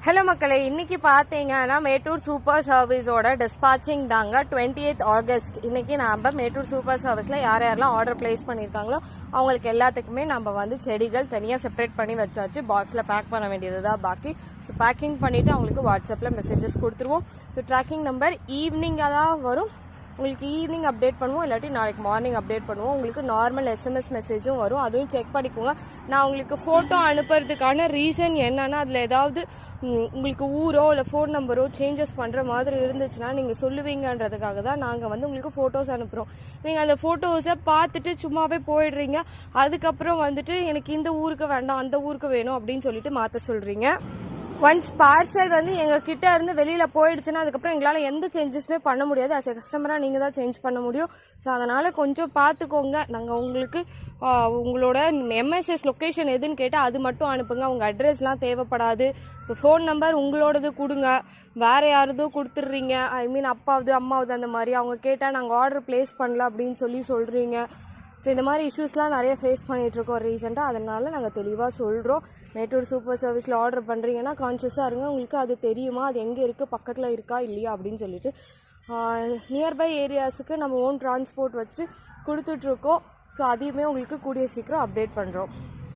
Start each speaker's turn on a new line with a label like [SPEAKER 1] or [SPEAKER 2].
[SPEAKER 1] Hello மக்களே, இன்றைக்கி பார்த்தீங்கன்னா மேட்டூர் சூப்பர் சர்வீஸோட டிஸ்பாச்சிங் தாங்க 28th ஆகஸ்ட். இன்றைக்கி நம்ம மேட்டூர் சூப்பர் சர்வீஸில் யாரெல்லாம் ஆர்டர் ப்ளேஸ் பண்ணியிருக்காங்களோ அவங்களுக்கு எல்லாத்துக்குமே நம்ம வந்து செடிகள் தனியாக செப்பரேட் பண்ணி வச்சாச்சு. பாக்ஸில் பேக் பண்ண வேண்டியது தான் பாக்கி. ஸோ பேக்கிங் பண்ணிவிட்டு அவங்களுக்கு வாட்ஸ்அப்பில் மெசேஜஸ் கொடுத்துருவோம். ஸோ ட்ராக்கிங் நம்பர் ஈவினிங்காக தான் வரும். உங்களுக்கு ஈவினிங் அப்டேட் பண்ணுவோம், இல்லாட்டி நாளைக்கு மார்னிங் அப்டேட் பண்ணுவோம். உங்களுக்கு நார்மல் எஸ்எம்எஸ் மெசேஜும் வரும், அதுவும் செக் பண்ணிக்கோங்க. நான் உங்களுக்கு ஃபோட்டோ அனுப்புறதுக்கான ரீசன் என்னன்னா, அதில் ஏதாவது உங்களுக்கு ஊரோ இல்லை ஃபோன் நம்பரோ சேஞ்சஸ் பண்ணுற மாதிரி இருந்துச்சுன்னா நீங்கள் சொல்லுவீங்கன்றதுக்காக தான் நாங்கள் வந்து உங்களுக்கு ஃபோட்டோஸ் அனுப்புகிறோம். நீங்கள் அந்த ஃபோட்டோஸை பார்த்துட்டு சும்மாவே போயிடுறீங்க. அதுக்கப்புறம் வந்துட்டு எனக்கு இந்த ஊருக்கு வேண்டாம் அந்த ஊருக்கு வேணும் அப்படின்னு சொல்லிட்டு மாற்ற சொல்கிறீங்க. ஒன்ஸ் பார்சல் வந்து எங்கள் கிட்டே இருந்து வெளியில் போயிடுச்சுன்னா அதுக்கப்புறம் எங்களால் எந்த சேஞ்சஸுமே பண்ண முடியாது. அஸ் எ கஸ்டமராக நீங்கள் தான் சேஞ்ச் பண்ண முடியும். ஸோ அதனால் கொஞ்சம் பார்த்துக்கோங்க. நாங்கள் உங்களுக்கு உங்களோட எம்எஸ்எஸ் லொக்கேஷன் எதுன்னு கேட்டால் அது மட்டும் அனுப்புங்க. உங்கள் அட்ரஸ்லாம் தேவைப்படாது. ஸோ ஃபோன் நம்பர் உங்களோடது கொடுங்க, வேறு யாரதோ கொடுத்துட்றீங்க. ஐ மீன் அப்பாவது அம்மாவது அந்த மாதிரி அவங்க கேட்டால் நாங்கள் ஆர்டர் ப்ளேஸ் பண்ணல அப்படின்னு சொல்கிறீங்க. ஸோ இந்த மாதிரி இஷ்யூஸ்லாம் நிறைய ஃபேஸ் பண்ணிகிட்ருக்கோம் ரீசெண்டாக. அதனால் நாங்கள் தெளிவாக சொல்கிறோம். மேட்டூர் சூப்பர் சர்வீஸில் ஆர்டர் பண்ணுறீங்கன்னா கான்ஷியஸாக இருங்க. உங்களுக்கு அது தெரியுமா, அது எங்கே இருக்குது, பக்கத்தில் இருக்கா இல்லையா அப்படின்னு சொல்லிட்டு. நியர்பை ஏரியாஸுக்கு நம்ம ஓன் டிரான்ஸ்போர்ட் வச்சு கொடுத்துட்ருக்கோம். ஸோ அதையுமே உங்களுக்கு கூடிய சீக்கிரம் அப்டேட் பண்ணுறோம்.